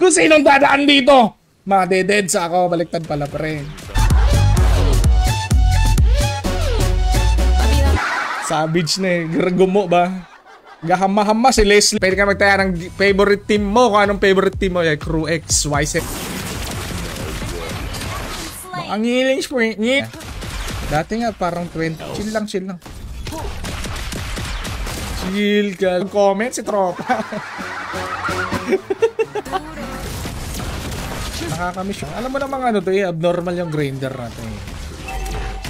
Kung sinong dadaan dito? Madededsa ako. Baliktad pala, pre. Savage na eh. Gumo ba? Gahama-hama si Leslie. Pwede ka magtaya ng favorite team mo. Kung anong favorite team mo. Crew X, YZ. Ang hiling spring. Dati nga parang 20. Chill lang, chill lang. Chill ka. Comment si tropa. Nakakamiss yun. Alam mo namang ano to eh. Abnormal yung grinder natin eh.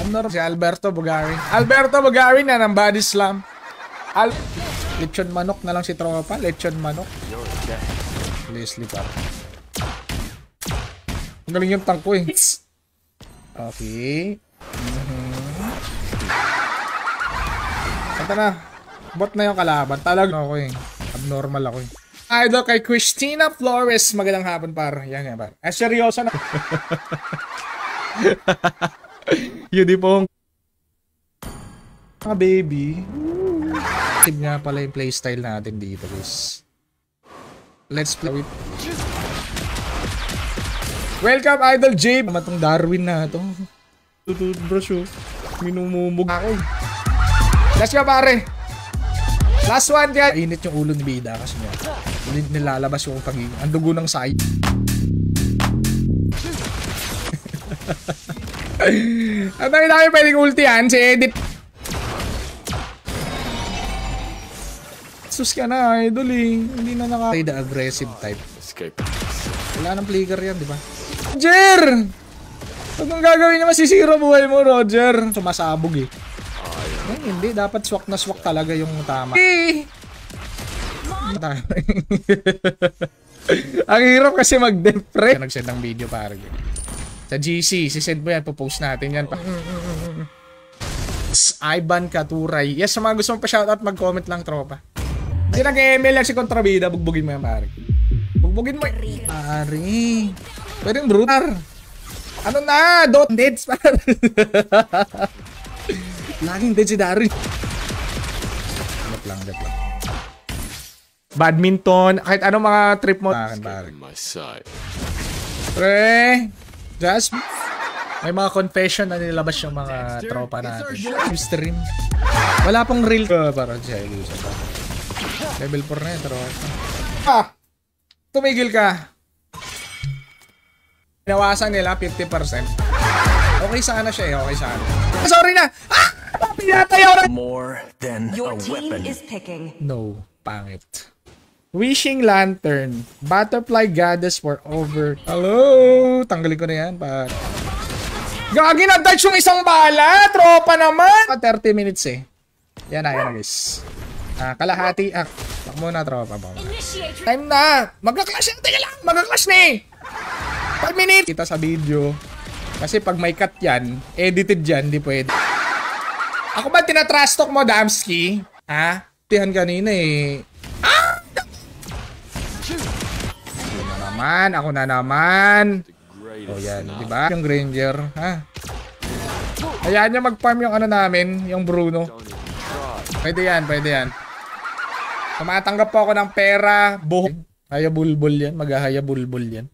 Abnormal. Si Alberto Bugarin. Alberto Bugarin na ng Body Slam. Lechon manok na lang si tropa. Lechon manok. Leslie pa. Ang galing yung tank ko eh. Okay. Kanta na. Bot na yung kalaban. Talaga ako eh. Abnormal ako eh. Idol kay Christina Flores. Magandang hapon par. Yan yan par. Seryoso na. Yun di pong. Mga baby. Tip nga pala yung playstyle natin dito guys. Let's play with. Welcome Idol Jabe. Matong Darwin na ito. Toothbrush oh. Minumumog ako. Let's go pare. Last one yan. Init yung ulo ni Bida kasi nga. Nilalabas yung pagiging. Ang dugo ng side. At ang dami pwedeng ultihan. Si Edit. Sus ka na idol eh. Hindi na play the aggressive type. Wala nang flicker yan, di ba? Roger! Huwag mong gagawin na masisira buhay mo, Roger. Sumasabog eh. Ay, hindi. Dapat swak na swak talaga yung tama. Ang hirap kasi mag-death pre. Nag-send ng video pare. Sa GC, sisend mo yan. Popost natin yan. Ivan Katuray. Yes, sa mga gusto mong pa-shoutout, mag-comment lang tropa. Hindi nag-ML lang si Kontrabida. Bugbugin mo yan pare. Bugbugin mo yan. Pare. Pwede yung brutar. Ano na? Don't deads pare. Laging dead si Darwin. Dep lang. Badminton. Kahit anong mga trip mo. Pre. Just. May mga confession na nilabas yung mga tropa natin. Stream. Wala pong real. Parang siya. Level 4 na yun. Tropa. Tumigil ka. Pinawasan nila 50%. Okay sana siya eh. Okay sana. Sorry na. More than a weapon. No, pangit. Wishing Lantern. Butterfly Goddess for over. Hello! Tanggalin ko na yan. Gagi na touch yung isang bala! Tropa naman! 30 minutes eh. Yan na guys. Kalahati. Bak muna tropa. Time na! Magka-clash na! Teka lang! Magka-clash na eh! 5 minutes! Kita sa video. Kasi pag may cut yan, edited yan, di pwede. Ako ba tinatrash talk mo, Damski? Ha? Tihan kanina eh. Ako na naman. Oh yan, di ba? Yung Granger, ha? Hayaan niya mag-farm yung ano namin, yung Bruno. Pwede yan. Tumatanggap po ako ng pera, buhok. Hayabulbul yan, maghahayabulbul yan.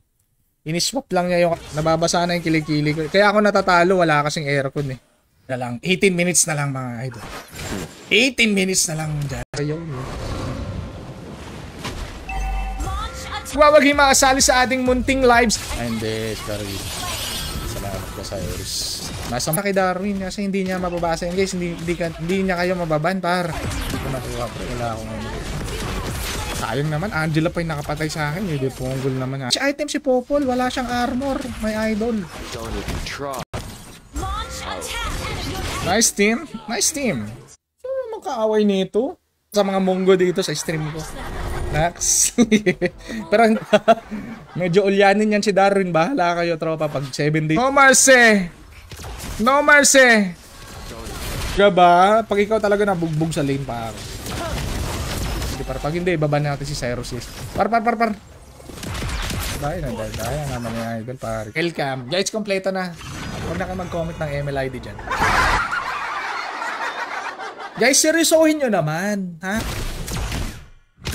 Iniswap lang niya yung, nababasa na yung kilikili ko. Kaya ako natatalo, wala kasing aircon eh. 18 minutes na lang mga idol. 18 minutes na lang dyan. Huwag himakasali sa ating munting lives. Hindi, sorry. Salamat ka sa Iris. Masama kay Darwin kasi hindi niya mababasa yun guys. Hindi niya kayo mababan par. Hindi ko nakuha pero wala akong sayang naman. Angela pa yung nakapatay sa akin. Hindi punggol naman. Si item si Popol. Wala siyang armor. May idol. Nice team. So, magkaaway nito sa mga monggo dito sa stream ko. Nax. Pero medyo ulyanin yan si Darwin. Bahala kayo tropa pag 7 days. No mercy. Diba? Pag ikaw talaga nabugbog sa lane pa. Pag hindi, baba natin si Cyrus. Par. Dahil naman yung idol pare. Welcome. Guys, kompleto na. Huwag na kayo mag-comment ng MLID dyan. Guys, seryosohin nyo naman. Ha?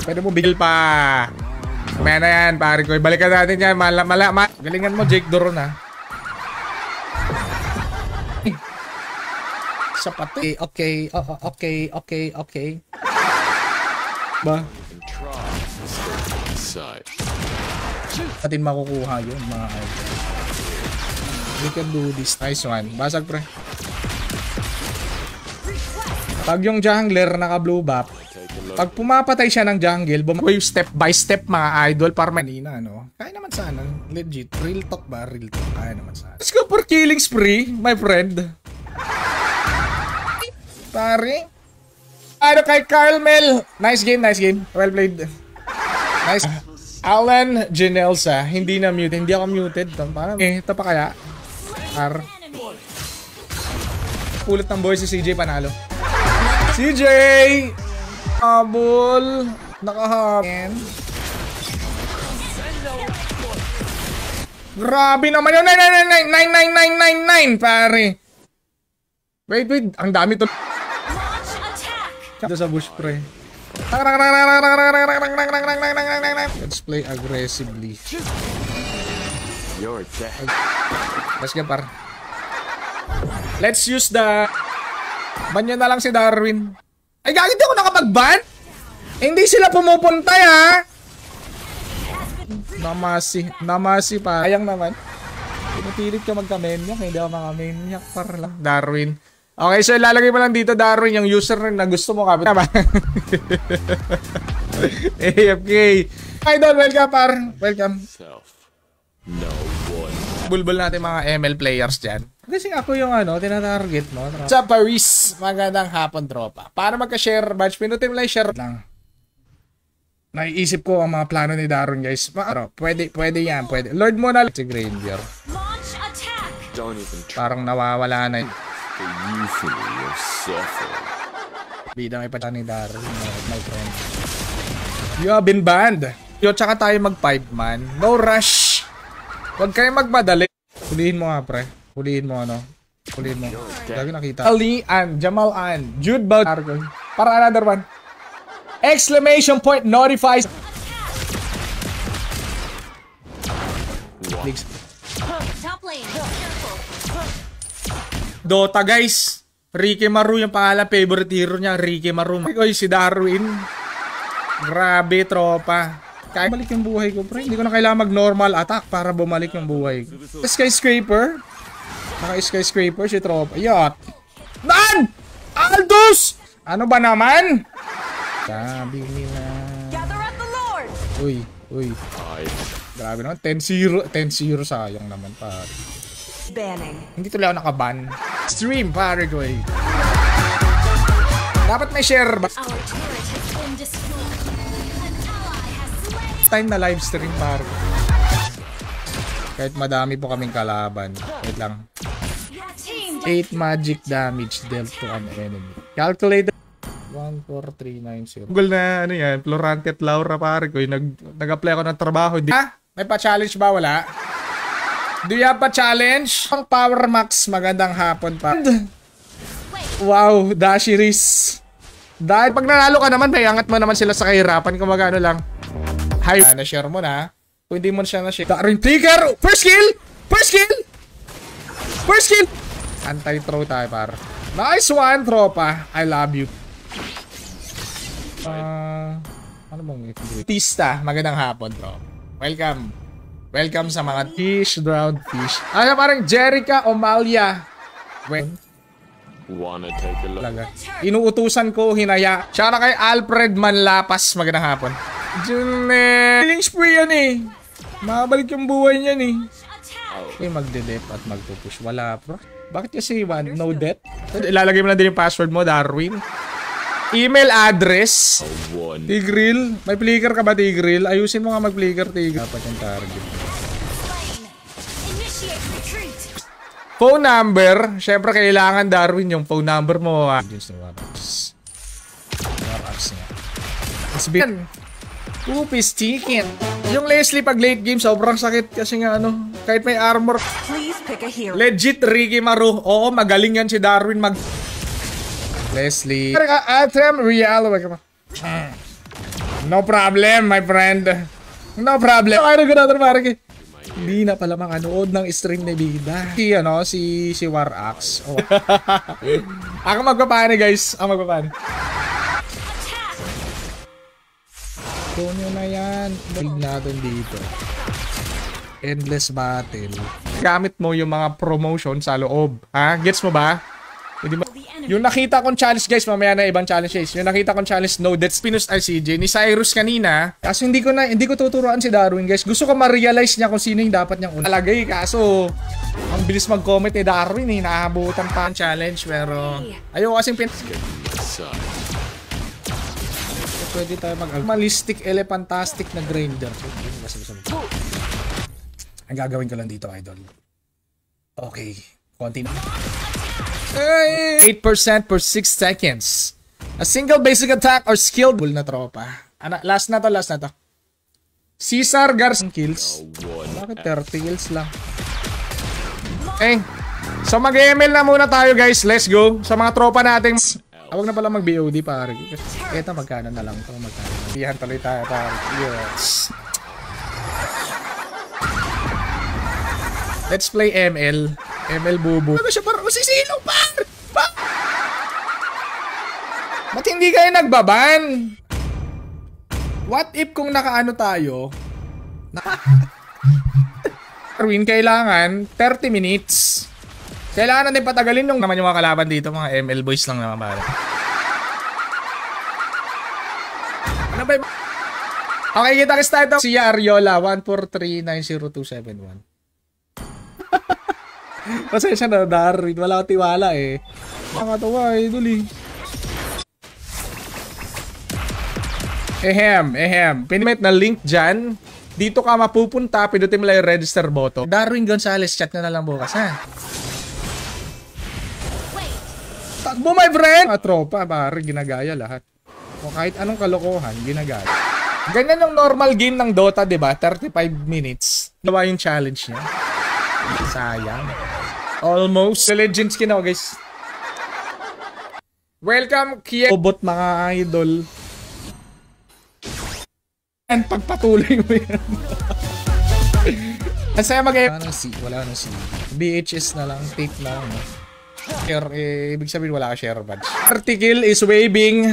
Pwede mo bigil pa. Mamaya na yan, pare ko. Balikan natin yan. Galingan mo, Jake Doron, ha. Sapat. Okay. Ba? Natin makukuha yun, mga idol. We can do this. Nice one. Basag, pre. Pag yung jungler naka-blue buff, pag pumapatay siya ng jungle, bumawa yung step by step, mga idol, para manina, no? Kaya naman sana. Legit. Real talk ba? Real talk. Kaya naman sana. Let's go for killing spree, my friend. Pare. Ano kay Carmel? Nice game, nice game. Well played. Nice. Alan Janelsa. Hindi na mute. Hindi ako muted. Parang, ito pa kaya? Pulot ng boy si CJ panalo. CJ! Abol! Nakahakin. Grabe naman yun! 99999 pare! Wait, ang dami to. Ito sa bush pre. Let's play aggressively. Let's go par. Let's use the... Banyan na lang si Darwin. Ay, gagawin di ako nakapag-ban? Hindi sila pumupunta, ha? Namasi pa. Ayang naman. Pinupilit ka magka-maniac. Hindi ako maka-maniac. Par lang. Darwin. Okay, so ilalagay mo lang dito, Darwin, yung username na gusto mo kapit. Tama. AFK. Idol, welcome, par. Welcome. Bulbul natin mga ML players dyan. Kasi ako yung tinatarget mo. Sa Paris, magandang hapon, tropa. Para magka-share badge, pinutin mo lang share lang. Naiisip ko ang mga plano ni Darwin, guys. Pwede yan, pwede. Lord mo na si Granger. Parang nawawala na yun. Bida may pata ni Darwin, my friend. You have been banned. Yo, tsaka tayo mag 5-man. No rush. Huwag kayo magmadali. Hulihin mo nga, pre. Hulihin mo, Hulihin mo. Lagi nakita. Ali and Jamal and Jude Bout. Para another one. Exclamation point notifies. Dota, guys. Ricky Maru yung pangalan. Favorite hero niya. Ricky Maru. Oy, si Darwin. Grabe, tropa. Kaya balik yung buhay ko, pre. Hindi ko na kailangan mag-normal attack para bumalik yung buhay ko. Skyscraper. Naka-skyscraper si tropa. Yacht. Nan! Aldous! Ano ba naman? Sabi nila. Uy. Grabe naman. 10-0 sayang naman, pare. Hindi tuloy ako nakaban. Stream, pare ko eh. Dapat may share ba? Time na live stream, pare. Kahit madami po kaming kalaban. Wait lang. 8 magic damage dealt to an enemy. Calculate 14390. Google na yan. Florante at Laura, pare ko. Nag-apply ako ng trabaho. May pa-challenge ba? Wala. Do you have pa-challenge? Ang Power Max. Magandang hapon pa. Wow, Dashiris. Dahil pag nanalo ka naman, may angat mo naman sila sa kahirapan kung magano lang. Hi. Na-share mo na. Kung hindi mo siya na-share. Darwin Trigger! First kill! Anti-throw tayo, par. Nice one, tropa. I love you. Ano bang Tista, magandang hapon, bro. Welcome sa mga fish, drowned fish. Parang Jerica Omalia. Wanna take a look? Inuutusan ko, hinaya. Siya na kay Alfred Manlapas, magandang hapon. Killing spree yan eh. Makabalik yung buhay niyan eh. Okay, magde-dep at magpupush. Wala, bro. Bakit kasi no death? Ilalagay mo lang din yung password mo, Darwin. Email address. Tigril. May flicker ka ba, Tigril? Ayusin mo nga mag-flicker, Tigril. Dapat yung target. Phone number. Siyempre, kailangan, Darwin, yung phone number mo. It's been... Oopis chicken. Yung Leslie pag late game, sobrang sakit kasi nga kahit may armor. Legit, Ricky Maru. Oo, magaling yan si Darwin Leslie. No problem, my friend. No problem. Ano ko parang hindi na pala makanood ng stream ni Bida. Si Warax. Oh. Ako magpapani guys. Ako magpapani. Kung nyo na yan. Build natin dito. Endless battle. Gamit mo yung mga promotion sa loob. Ha? Gets mo ba? Hindi ba? Yung nakita kong challenge guys, mamaya na ibang challenge guys. Yung nakita kong challenge no death Spinus RCJ ni Cyrus kanina. Kaso hindi ko tuturuan si Darwin guys. Gusto ko ma-realize niya kung sino yung dapat niyang unalagay. Kaso ang bilis mag-comment ni Darwin eh. Naabutan pa ang challenge pero ayoko kasing pwede tayo mag-malistic elephantastic na grinder. Ang gagawin ko lang dito idol. Okay. Continue. 8% per 6 seconds. A single basic attack or skilled bull na tropa. Last na to. Cesar Garcia kills. Bakit 30 kills lang? Okay. So mag-ML na muna tayo guys. Let's go. Sa mga tropa natin. Huwag na pala mag-BOD pare. Eto magkano na lang to. Pihan tuloy tayo pare. Yes. Let's play ML. ML bubu. Ano siya parang masisilaw par? Ba't hindi kayo nagbaban? What if kung nakaano tayo? Darwin, kailangan 30 minutes. Kailangan natin patagalin yung naman yung mga kalaban dito. Mga ML boys lang naman pare. Ano ba yung... Okay, kita-kits tayo. Si Ariola 1439021. Pasensya na, Darwin. Wala akong tiwala eh. Nakakatawa eh, duli. Pinimit na link dyan. Dito ka mapupunta, pinutin mo lang yung register button. Darwin Gonzalez, chat na lang bukas ha. Takbo my friend! Mga tropa, pare, ginagaya lahat. O kahit anong kalokohan, ginagaya. Ganyan yung normal game ng Dota, diba? 35 minutes. Gawa yung challenge niya. Sayang. Almost. The legend skin ako guys. Welcome, Kia. Obot mga idol. And pagpatuloy mo yan. Ang saya mag-e... Wala nang C. BHS na lang. Tape na lang. Share, ibig sabihin wala ka share badge. Article is waving.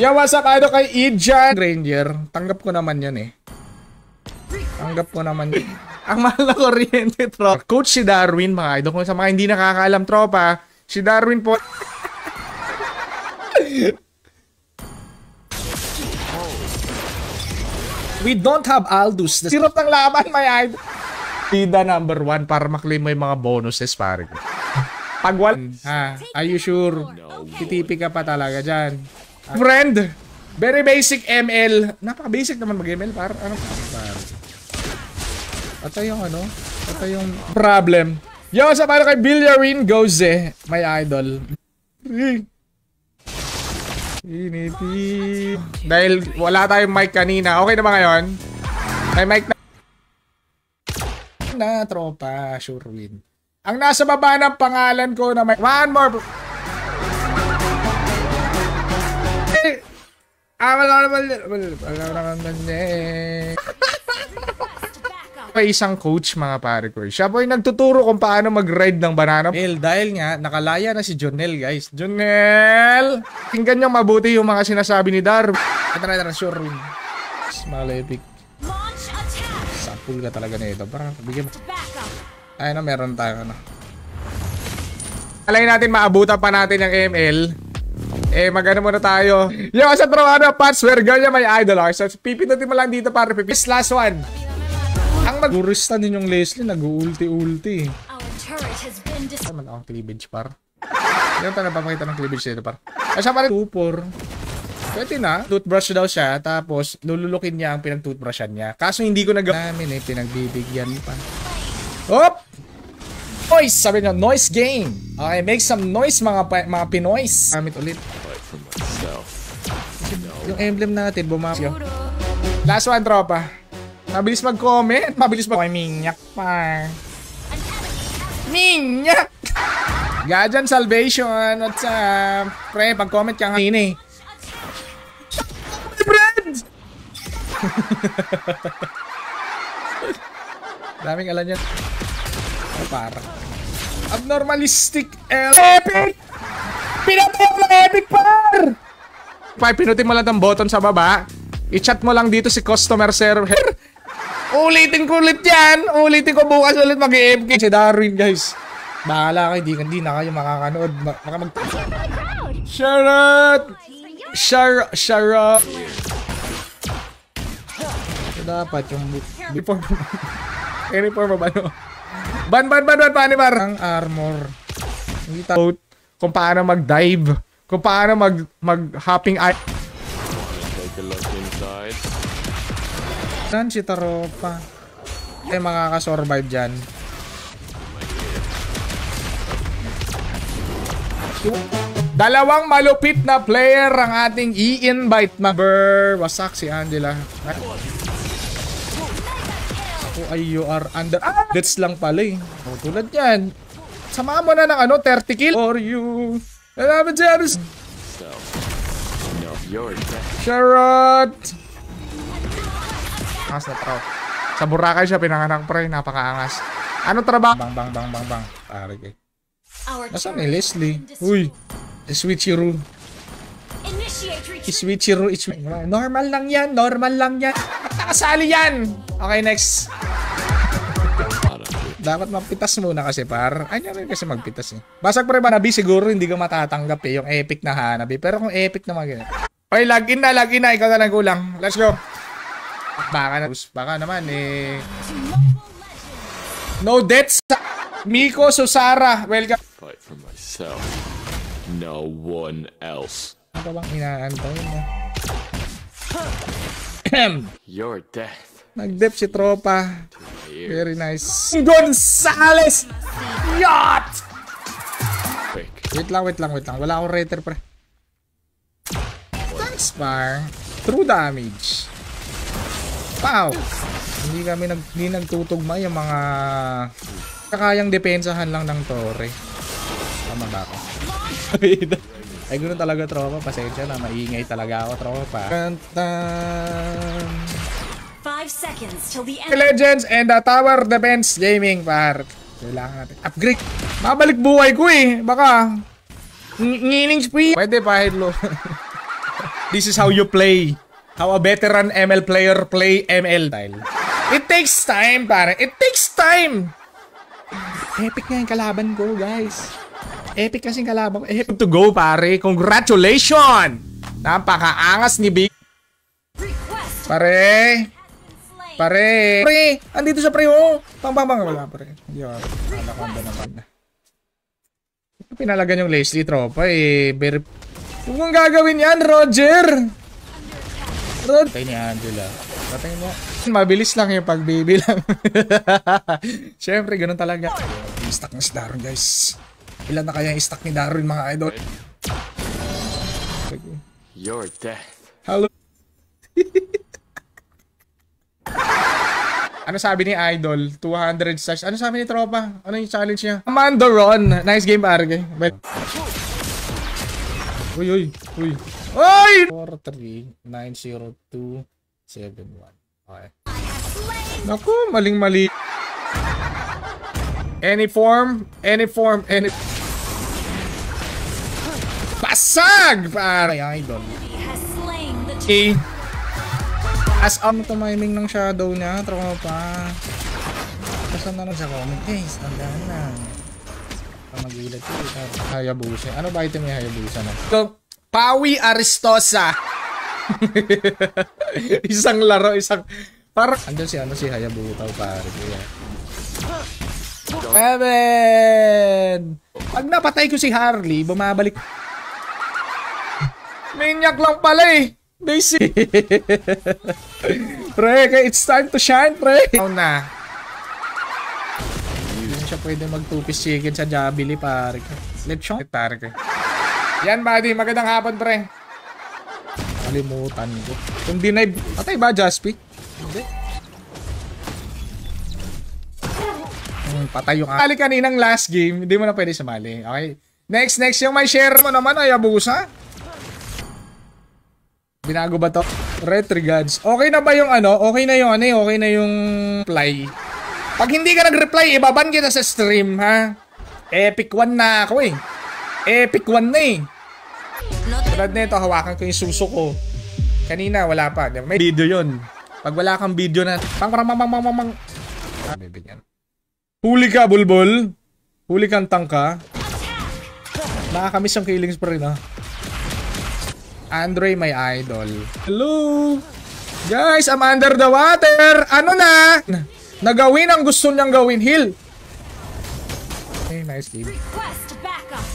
Yo, what's up? Ano kay Ijan Granger? Tanggap ko naman yan eh. Tanggap ko naman yun. Ang mahal na kuryente, tropa. Coach si Darwin, mga idol. Kung sa mga hindi nakakaalam, tropa, si Darwin po... We don't have Aldous. Sirap ng laban, my idol. Bida number 1 para maklaim mo yung mga bonuses, pare. Pag wala... are you sure? Titipi ka pa talaga dyan. Friend, very basic ML. Napaka-basic naman mag-ML, par. Ano par? Patay yung ano? Patay yung problem. Yo, sa paano kay Villarin Goze, my idol. Initi. Dahil wala tayong mic kanina. Okay na ba ngayon? May mic na tropa, sure win. Ang nasa baba ng pangalan ko na may... One more. May isang coach mga pare ko. Siya po yung nagtuturo kung paano mag-ride ng banana. Dahil nga, nakalaya na si Jonel guys. Jonel! Tingnan nyo mabuti yung mga sinasabi ni Dar. Ito sure win. Malepic. Sapul ka talaga na ito. Parang bigyan mo. Ay na, meron tayo na. Alay natin, maabutan pa natin yung ML. Magano muna tayo. Yo, sa trabaho Pats, where ganyan may idol. Okay, so pipinutin mo lang dito para pipis. Last one. Ang mag-urista din yung Leslie, nag-ulti-ulti. Naman akong cleavage par. Yung tayo napapakita ng cleavage dito par. Ay siya pa rin 2-4. Pwede na. Toothbrush daw siya, tapos lululukin niya ang pinag-toothbrushan niya. Kaso hindi ko namin pinagbibigyan pa. Hop! Noise! Sabi nyo, noise game. Okay, make some noise mga Pinoys. Gamit ulit. Yung emblem natin, bumapyo. Last one, tropa. Mabilis mag-comment. Mabilis mag... Minyak pa. Minyak! Gajan Salvation. What's up? Pre, pag-comment ka nga. Ini. Daming alam yan. Oh, parang. Abnormalistic epic! Pinatay mo ng epic par! Pinutin mo lang ng button sa baba. I-chat mo lang dito si customer server. Ulitin ko ulit yan. Ulitin ko bukas ulit mag-EFK. Si Darwin, guys. Bahala kayo. Di na kayo makakanood. Charot! Charot! So, dapat yung before uniform ba no? Ban, paano ba? Ang armor. Hindi taot kung paano mag-dive. Kung paano mag-hopping eye. Take a look inside. Saan si Taropa? Makakasurvive dyan. Dalawang malupit na player ang ating i-invite. Wasak si Angela. Oh, ay, you are under. Gets lang pala eh. Oh, tulad yan. Samahan mo na ng 30 kill. For you. Salamat, James. No, you're dead. Charot. Angas na tro. Sa Boracay siya pinanganak pre. Napakaangas. Ano trabaho? Bang. Pare kay. Nasaan ni Leslie? Uy. Switcheroo. Switcheroo. Normal lang yan. Nakasali yan. Okay, next. Dapat magpitas muna kasi par. Ay, rin kasi magpitas eh. Basag pre ba Hanabi? Siguro hindi ka matatanggap eh. Yung epic na Hanabi. Pero kung epic na mga ganyan. Okay, login na. Ikaw na lang kulang. Let's go. Baka naman eh. No deaths. Miko Susara. Welcome. Fight for myself. No one else. Ano bang inaantay mo? Your death. Nag-dep si Tropa. Very nice. Gonzales! Yacht! Wait lang. Wala akong rater pre. Thanks par. True damage. Pow! Hindi nagtutugma yung mga kakayang depensahan lang ng torre. Tama ba ako? Ay, ganoon talaga, Tropa. Pasensya na. Maingay talaga ako, Tropa. 5 seconds till the end. Legends and the Tower Defense Gaming, par. Kailangan natin upgrade. Mabalik buhay ko eh. Baka ngining spree. Pwede pa, hello. This is how you play. How a veteran ML player play ML style. It takes time, pare. It takes time. Epic nga yung kalaban ko, guys. Epic kasing kalaban ko. Epic to go, pare. Congratulations! Napakaangas ni Big. Pare. Andito sa pre, oh. Bang. Wala, pare. Hindi ako. Anaconda naman na. Pinalagan yung Leslie, Tropa, eh. Huwag mong gagawin yan, Roger. Patay ni Angela. Patay mo. Mabilis lang yung pagbibilang. Siyempre, ganun talaga. I-stack na si Darwin, guys. Ilan na kaya i-stack ni Darwin, mga idol? Your death. Hello. Ano sabi ni Idol? 200 stars. Ano sabi ni Tropa? Ano yung challenge niya? Mandaron. Nice game, Argay. Uy. 4390271. Okay. Naku, maling-mali. Any form. Basag! Pare, Idol. Okay. As tumiming ng shadow niya, Tropa. Basta na lang sa comment, guys. Tandaan na. Mag-ilat ko. Hayabusa. Ano ba item yung Hayabusa na? So, Pawi Aristosa. Isang laro, parang andun si Hayabusa, pare. Kevin! Pag napatay ko si Harley, bumabalik. Minyak lang pala eh. Basic. Pre, it's time to shine, pre. Na. Hindi siya pwede mag-two-piece chicken sa Jabili, pare. Let's show. Pare. Yan, buddy. Magandang hapon, pre. Kalimutan ko. Kung dinay... Patay ba, Jaspi? Hindi. Patay yung... Kali kaninang last game, hindi mo na pwede sumali. Okay? Next. Yung may share mo naman, Hayabusa. Binago ba to? Retry gods. Okay na ba yung ano? Okay na yung ano eh? Okay na yung reply. Pag hindi ka nag-reply, ibaban kita sa stream, ha? Epic 1 na ako eh. Epic 1 na eh. Tulad nito, hawakan ko yung suso ko. Kanina, wala pa. May video yun. Pag wala kang video na... Bibigyan. Huli ka, bulbul. Huli kang tangka. Nakakamiss ang killing spree, no? Andre, my idol. Hello! Guys, I'm under the water! Ano na? Nagawin ang gusto niyang gawin. Heal! Okay, nice team.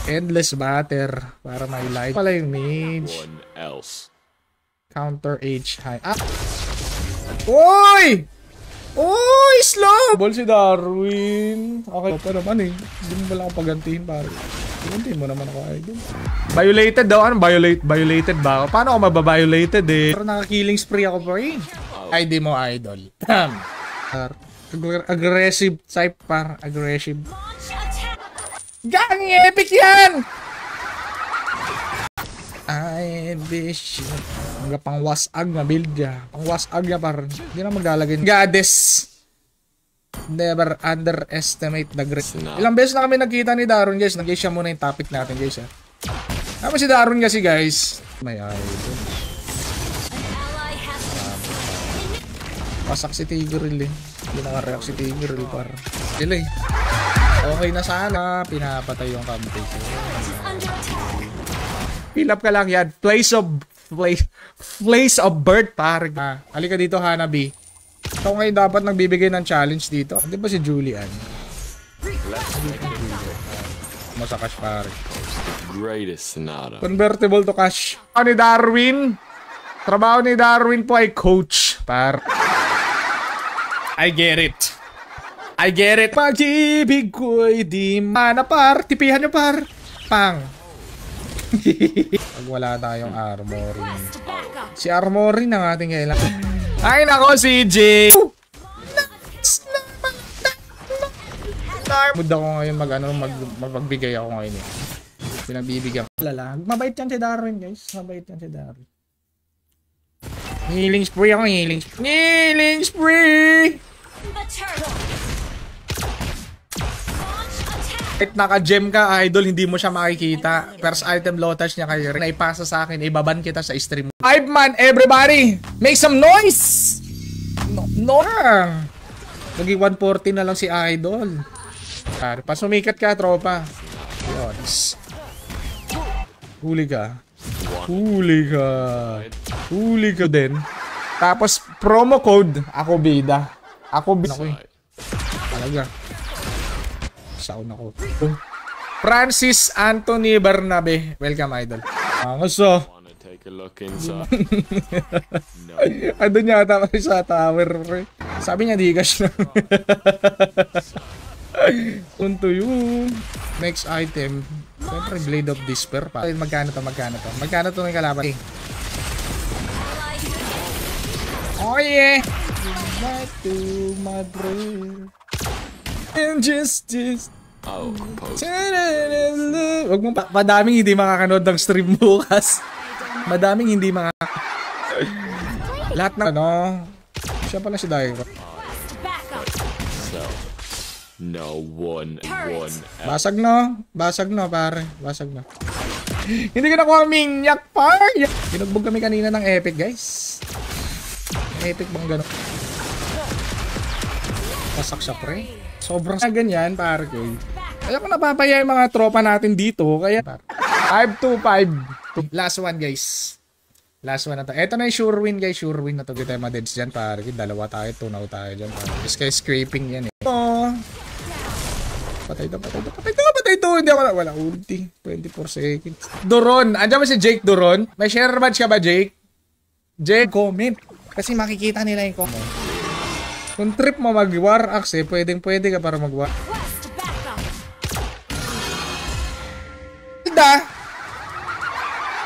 Endless batter. Para may life. Pala yung mage. One else. Counter H high. Ah! Uy! Uy! Slow! Ball si Darwin. Okay pa naman eh. Hindi mo wala akong pagantihin pare. Pagantihin mo naman ako idol. Violated daw. Ano? Violated ba ako? Paano ako mababiolated eh? Pero naka-killing spree ako pa eh. ID mo idol. Aggressive type par. Aggressive. Gang! Epic yan! I wish you. Hanggang pang wasag na build ya. Pang wasag na par. Hindi na maglalagay. Goddess. Never underestimate the great. Ilang beses na kami nagkita ni Daron guys. Nag-guess siya muna yung topic natin guys ha. Tapos si Daron kasi guys. May idol. Pasak si Tigreal eh. Hindi naka-react si Tigreal par. Sila eh. Okay na sana. Pinapatay yung kampi ko. Fill up ka lang yan. Place of birth pare. Halika dito Hanabi. Ito ngayon dapat nagbibigay ng challenge dito. Di ba si Julian? Masa cash pare. Greatest Sonata. Convertible to cash. Trabaho ni Darwin. Trabaho ni Darwin po ay coach. Par. I get it. I get it. Pag-ibig ko'y di mana par. Tipihan nyo par. Pang. Pag wala tayong armory. Si armory ng ating kailangan. Ay nako CJ. Mood ako ngayon magbigay ako ngayon eh. Pinagbibigyan. Lala. Mabait yan si Darwin guys. Mabait yan si Darwin. Healing spree ako. Healing spree. Kahit naka-gem ka, idol, hindi mo siya makikita. First item lotas niya kayo. Naipasa sa akin, ibaban kita sa stream. 5 man, everybody! Make some noise! No! Naging 140 na lang si idol. Pa sumikat ka, tropa. Yun. Huli ka. Huli ka. Huli ka din. Tapos, promo code, ako bida. Ako bida. Talaga. Sound ako. Francis Anthony Bernabe. Welcome, idol. Gusto. Take a look inside. No. Andun yata kami sa tower, pre. Sabi niya, di cash na. Punto yun. Next item. Siyempre, Blade of Despair pa. Magkano to? Magkano to ng kalaban? Oh yeah! Back to Madrid. Injustice. Oh, post. Wag mo madaming hindi makakanood ng stream bukas. Madaming hindi lahat ng ano. Siya pala si Dairo. So, no one. Basag no pare. Basag no. Hindi ko nakuha minyak par. Binugbog kami kanina ng epic guys. Epic bang gano'n? Basak siya pre. Sobrang ganyan, pare ko. Kaya ko napapaya yung mga tropa natin dito. Kaya 5-2-5. Last one, guys. Last one na to. Ito na yung sure win, guys. Sure win na to. Kita yung mga deads dyan, pare. Dalawa tayo, tunaw tayo dyan. Just kaya scraping yan, eh. Patay to. Hindi ako na. Wala ulti. 24 seconds. Duron. Andiyan ba si Jake Duron? May share badge ka ba, Jake? Jake, comment. Kasi makikita nila yung comment. Kung trip mo mag-war axe, pwede ka para mag-war.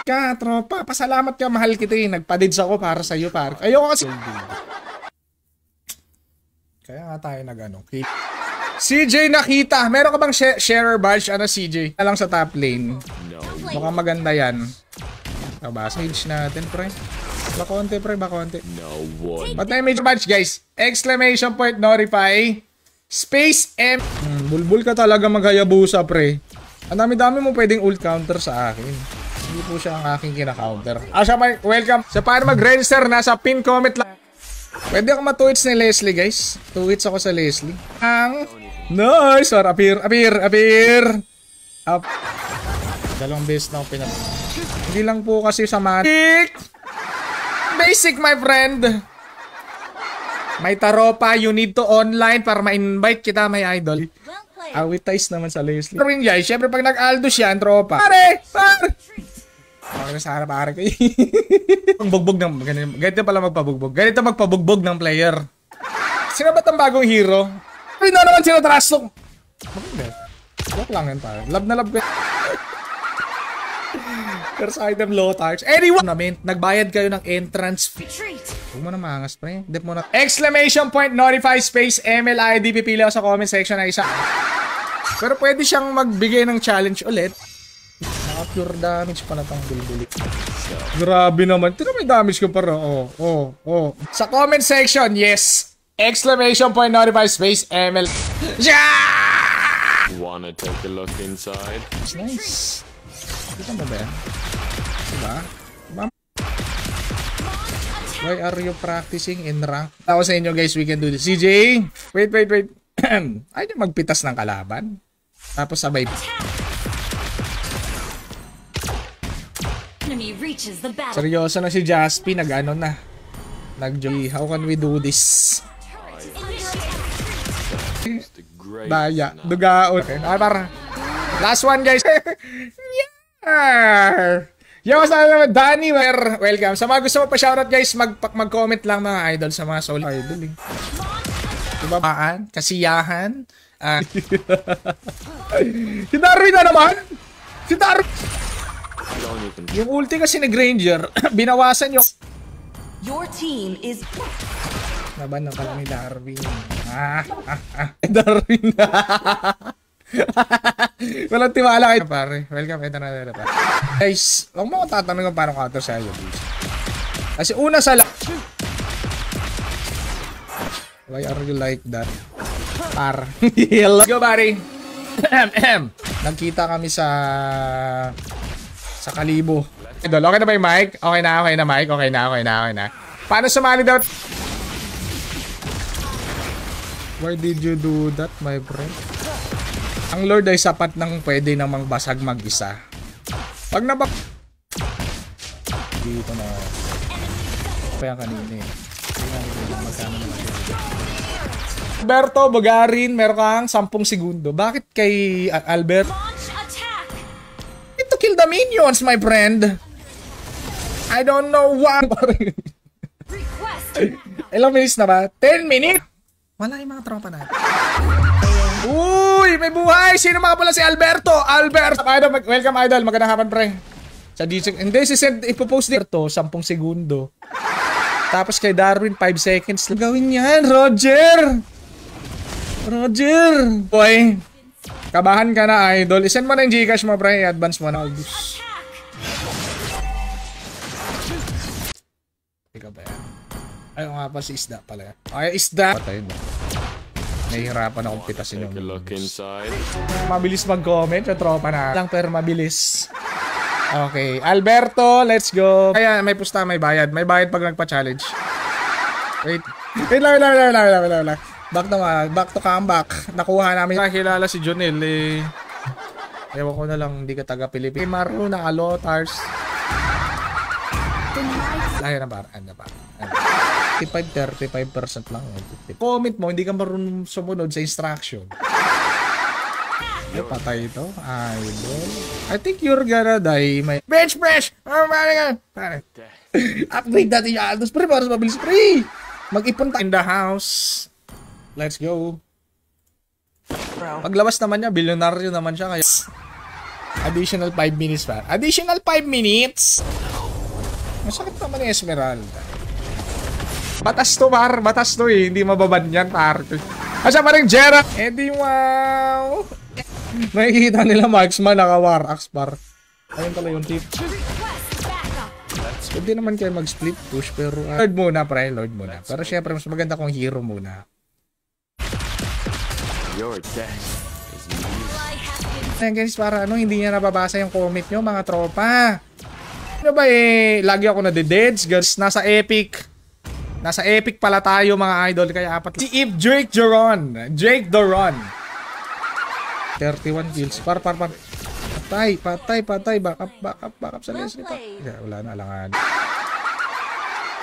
Ka, tropa. Pasalamat ka, mahal kita eh. Nagpa-dids ako para sa'yo, par. Ayoko kasi. Kaya nga tayo nag-ano. CJ nakita. Meron ka bang sharer badge? Ano CJ? Alang sa top lane. Mukhang maganda yan. Mage natin, pre. Bakonte, pre, bakonte. No one. But may major match, guys. Exclamation point, notify. Space M. Bulbul ka talaga maghayabusa, pre. Ang dami-dami mo pwedeng ult counter sa akin. Hindi po siya ang aking kina-counter. Siya, Mike, welcome. Sa para mag-register, nasa pin comment lang. Pwede ako ma-2 hits ni Leslie, guys. 2 hits ako sa Leslie. Nice! Or, appear. Up. Dalawang beses na ako pinag... Hindi lang po kasi sa matik. Basic, my friend. May taropa, you need to online para ma-invite kita, my idol. Awitize naman sa Leslie. Pero yun, guys, syempre pag nag-aldo siya, ang tropa. Pare! Okay na sana, pare ko. Ang bugbog ng... Ganito pala magpabugbog. Ganito magpabugbog ng player. Sino ba itong bagong hero? Ay, na naman sino trasok. Joke lang yan, pare. Love na love ko. First item, low touch. Anyone! Nagbayad kayo ng entrance fee. Huwag mo na maangas, pre. Dip mo na. Exclamation point, notify, space, MLID. Pipili ako sa comment section na isa. Pero pwede siyang magbigay ng challenge ulit. Naka-pure damage pa na tong bulbuli. Grabe naman. Tira may damage ko para. Sa comment section, yes. Exclamation point, notify, space, ML. Yeah! Wanna take a look inside? It's nice. Kita mo ba yan? Diba? Why are you practicing in rank? Ako sa inyo, guys, we can do this. CJ! Wait. Ayaw niya magpitas ng kalaban. Tapos sabay. Seryoso na si Jaspi. Nag-ano na. Nag-joy. How can we do this? Daya. Dugaon. Okay, para. Last one, guys. Yeah! Yo, sa naman, Danny, welcome. Sa mga gusto mo pa shoutout, guys, mag-comment lang mga idol sa mga solid idol. Diba baan? Kasiyahan? Si Darwin na naman! Si Darwin! Yung ulti kasi nag-ranger, binawasan yung... Your team is... Laban na pala ni Darwin. Darwin na. Walang tiwala kayo, pare. Welcome, ito na pare. Guys, huwag mo ko tatanong kung paano counter sa iyo. Kasi una sa why are you like that? Par. Let's go, buddy. Nagkita kami sa Kalibo. Idol, okay na ba yung mic? Okay na, mic. Okay na. Paano sumali daw? Why did you do that, my friend? Ang Lord ay sapat ng pwede namang basag mag-isa. Pag nabak... Dito na. Kaya kanina eh. Alberto, Bogarin, meron kang 10 segundo. Bakit kay Albert? To kill the minions, my friend. I don't know why. Ilang minutes na ba? 10 minutes? Wala yung mga tropa natin. Uy, may buhay! Sino mga pala si Alberto? Albert! Idol, welcome, idol. Magandang hapon, pre. Sa DJ. Hindi, ipopost dito 10 segundo. Tapos kay Darwin, 5 seconds. Gawin yan, Roger! Boy, kabahan ka na, idol. Isend mo na yung Gcash mo, pre. I-advance mo na. Ikaw ba yan? Ayaw nga pa si Isda pala yan. Ay, Isda! Patay na. Nahihirapan akong pitasin yung mabilis mag-comment yung tropa na lang pero mabilis. Okay, Alberto, let's go. Kaya may pusta, may bayad. May bayad pag nagpa-challenge. Wait lang. Back to comeback. Nakuha namin. Nakilala si Jonel eh. Ewan ko na lang, hindi ka taga-Pilipin. Maru na Alotars. Layo na ba? 35% lang. Comment mo, hindi ka marunong sumunod sa instruction. Patay ito. Idol. I think you're gonna die. Bench press! Upgrade natin yung Aldos. Pre, para mabilis. Pre! Mag-ipon tayo in the house. Let's go. Paglabas naman niya, bilyonaryo naman siya. Kaya additional 5 minutes pa. Additional 5 minutes? Masakit naman yung Esmeralda. Batas to, par. Batas to eh. Hindi mababan yan, par. Asa pa rin, Jera. Eddie, wow. Nakikita nila marksman, naka-war axe, par. Ayun pala yung tip. Pwede naman kayo mag-split push, pero Lord muna, pre. Lord muna. Pero syempre, mas maganda kung hero muna. Your death is Ayan guys, para hindi niya nababasa yung comment nyo, mga tropa. Ano ba lagi ako nade-deads, guys. Nasa epic. Nasa epic pala tayo, mga idol. Kaya apat. Si Eve Drake Doron. Drake Doron. 31 kills. Patay. Back up sa Leslie pa. Yeah, wala na, alangan.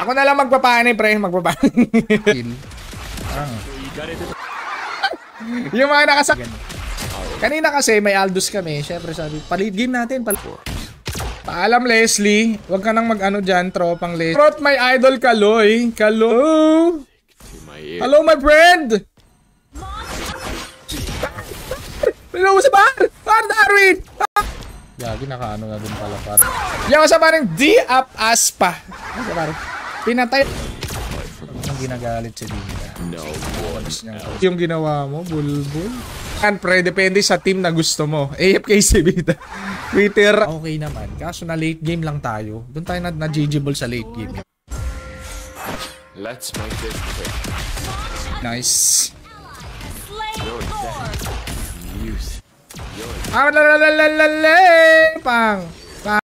Ako na lang magpapani, pre. Magpapani. Yung mga nakasak. Kanina kasi may Aldous kami. Siyempre sabi, palit game natin. Paalam, Leslie. Huwag ka nang mag-ano dyan, tropang Leslie. Trot, my idol, Kaloy. Hello, my friend. Hello, sa bar. Darwin. Gagi, nakaano nga dun pala, par. Yung sa parang D-up aspa. Pinatay. Ang ginagalit si Dina. no one. Yung ginawa mo, bulbul. And pre, depende sa team na gusto mo. AFK si Bida. Twitter. Okay naman. Kaso na late game lang tayo. Doon tayo na-GGable sa late game. Let's make this quick. Nice. Your death. Youth. Pang.